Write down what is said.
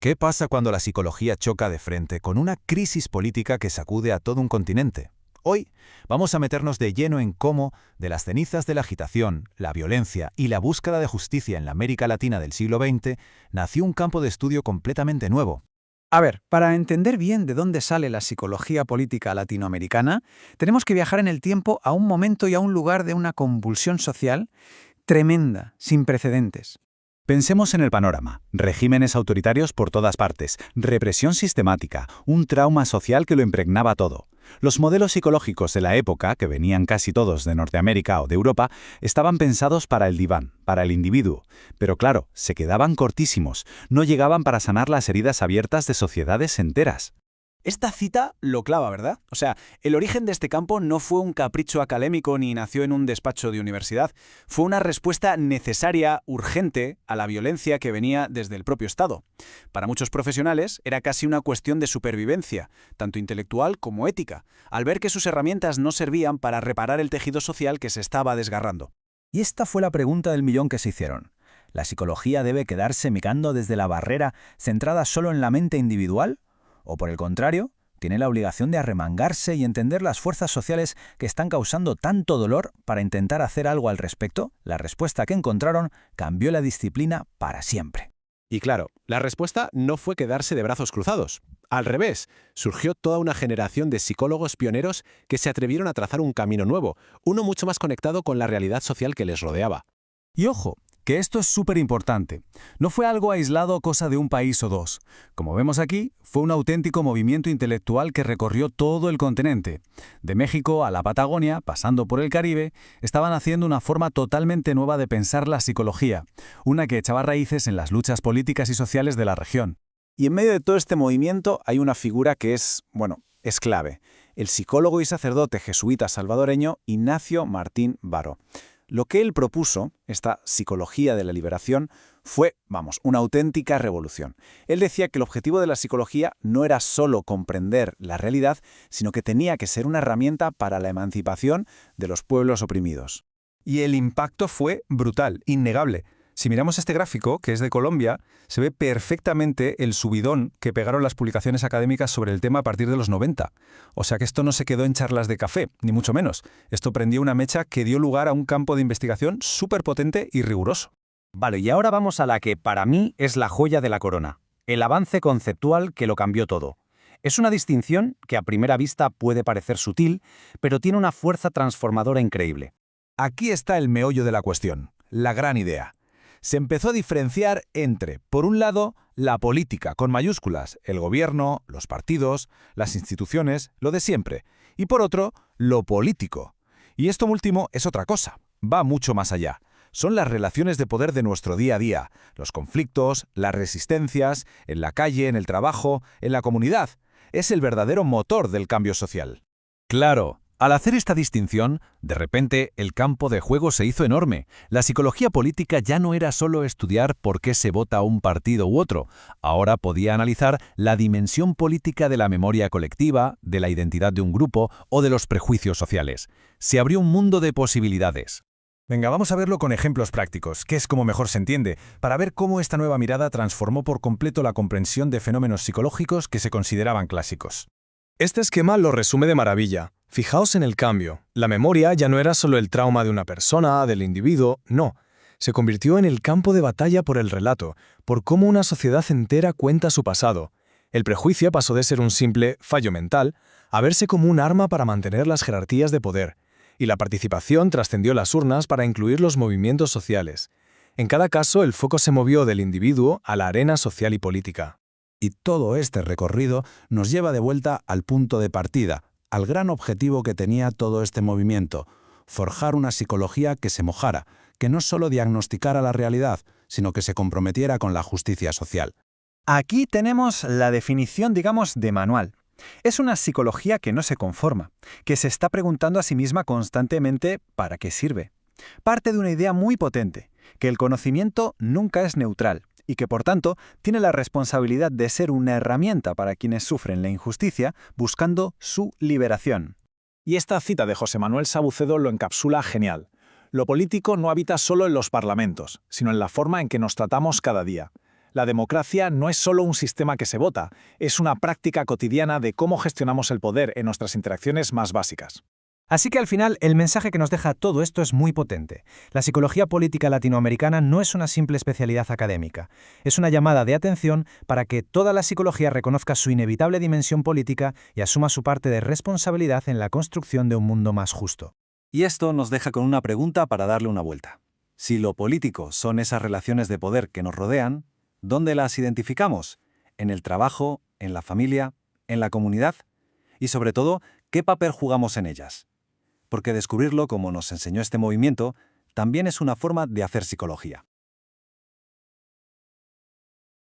¿Qué pasa cuando la psicología choca de frente con una crisis política que sacude a todo un continente? Hoy vamos a meternos de lleno en cómo, de las cenizas de la agitación, la violencia y la búsqueda de justicia en la América Latina del siglo XX, nació un campo de estudio completamente nuevo. A ver, para entender bien de dónde sale la psicología política latinoamericana, tenemos que viajar en el tiempo a un momento y a un lugar de una convulsión social tremenda, sin precedentes. Pensemos en el panorama. Regímenes autoritarios por todas partes, represión sistemática, un trauma social que lo impregnaba todo. Los modelos psicológicos de la época, que venían casi todos de Norteamérica o de Europa, estaban pensados para el diván, para el individuo. Pero claro, se quedaban cortísimos, no llegaban para sanar las heridas abiertas de sociedades enteras. Esta cita lo clava, ¿verdad? O sea, el origen de este campo no fue un capricho académico ni nació en un despacho de universidad. Fue una respuesta necesaria, urgente, a la violencia que venía desde el propio Estado. Para muchos profesionales era casi una cuestión de supervivencia, tanto intelectual como ética, al ver que sus herramientas no servían para reparar el tejido social que se estaba desgarrando. Y esta fue la pregunta del millón que se hicieron. ¿La psicología debe quedarse mirando desde la barrera, centrada solo en la mente individual? ¿O por el contrario, tiene la obligación de arremangarse y entender las fuerzas sociales que están causando tanto dolor para intentar hacer algo al respecto? La respuesta que encontraron cambió la disciplina para siempre. Y claro, la respuesta no fue quedarse de brazos cruzados. Al revés, surgió toda una generación de psicólogos pioneros que se atrevieron a trazar un camino nuevo, uno mucho más conectado con la realidad social que les rodeaba. Y ojo, que esto es súper importante. No fue algo aislado, cosa de un país o dos. Como vemos aquí, fue un auténtico movimiento intelectual que recorrió todo el continente. De México a la Patagonia, pasando por el Caribe, estaban haciendo una forma totalmente nueva de pensar la psicología, una que echaba raíces en las luchas políticas y sociales de la región. Y en medio de todo este movimiento hay una figura que es clave. El psicólogo y sacerdote jesuita salvadoreño Ignacio Martín Baró. Lo que él propuso, esta psicología de la liberación, fue, una auténtica revolución. Él decía que el objetivo de la psicología no era solo comprender la realidad, sino que tenía que ser una herramienta para la emancipación de los pueblos oprimidos. Y el impacto fue brutal, innegable. Si miramos este gráfico, que es de Colombia, se ve perfectamente el subidón que pegaron las publicaciones académicas sobre el tema a partir de los 90. O sea que esto no se quedó en charlas de café, ni mucho menos. Esto prendió una mecha que dio lugar a un campo de investigación súper potente y riguroso. Vale, y ahora vamos a la que para mí es la joya de la corona, el avance conceptual que lo cambió todo. Es una distinción que a primera vista puede parecer sutil, pero tiene una fuerza transformadora increíble. Aquí está el meollo de la cuestión, la gran idea. Se empezó a diferenciar entre, por un lado, la política, con mayúsculas, el gobierno, los partidos, las instituciones, lo de siempre, y por otro, lo político. Y esto último es otra cosa, va mucho más allá. Son las relaciones de poder de nuestro día a día, los conflictos, las resistencias, en la calle, en el trabajo, en la comunidad. Es el verdadero motor del cambio social. Claro. Al hacer esta distinción, de repente el campo de juego se hizo enorme. La psicología política ya no era solo estudiar por qué se vota un partido u otro. Ahora podía analizar la dimensión política de la memoria colectiva, de la identidad de un grupo o de los prejuicios sociales. Se abrió un mundo de posibilidades. Venga, vamos a verlo con ejemplos prácticos, que es como mejor se entiende, para ver cómo esta nueva mirada transformó por completo la comprensión de fenómenos psicológicos que se consideraban clásicos. Este esquema lo resume de maravilla. Fijaos en el cambio. La memoria ya no era solo el trauma de una persona, del individuo, no. Se convirtió en el campo de batalla por el relato, por cómo una sociedad entera cuenta su pasado. El prejuicio pasó de ser un simple fallo mental a verse como un arma para mantener las jerarquías de poder. Y la participación trascendió las urnas para incluir los movimientos sociales. En cada caso, el foco se movió del individuo a la arena social y política. Y todo este recorrido nos lleva de vuelta al punto de partida, al gran objetivo que tenía todo este movimiento, forjar una psicología que se mojara, que no solo diagnosticara la realidad, sino que se comprometiera con la justicia social. Aquí tenemos la definición, de manual. Es una psicología que no se conforma, que se está preguntando a sí misma constantemente ¿para qué sirve? Parte de una idea muy potente, que el conocimiento nunca es neutral, y que por tanto tiene la responsabilidad de ser una herramienta para quienes sufren la injusticia buscando su liberación. Y esta cita de José Manuel Sabucedo lo encapsula genial. Lo político no habita solo en los parlamentos, sino en la forma en que nos tratamos cada día. La democracia no es solo un sistema que se vota, es una práctica cotidiana de cómo gestionamos el poder en nuestras interacciones más básicas. Así que al final, el mensaje que nos deja todo esto es muy potente. La psicología política latinoamericana no es una simple especialidad académica. Es una llamada de atención para que toda la psicología reconozca su inevitable dimensión política y asuma su parte de responsabilidad en la construcción de un mundo más justo. Y esto nos deja con una pregunta para darle una vuelta. Si lo político son esas relaciones de poder que nos rodean, ¿dónde las identificamos? ¿En el trabajo? ¿En la familia? ¿En la comunidad? Y sobre todo, ¿qué papel jugamos en ellas? Porque descubrirlo, como nos enseñó este movimiento, también es una forma de hacer psicología.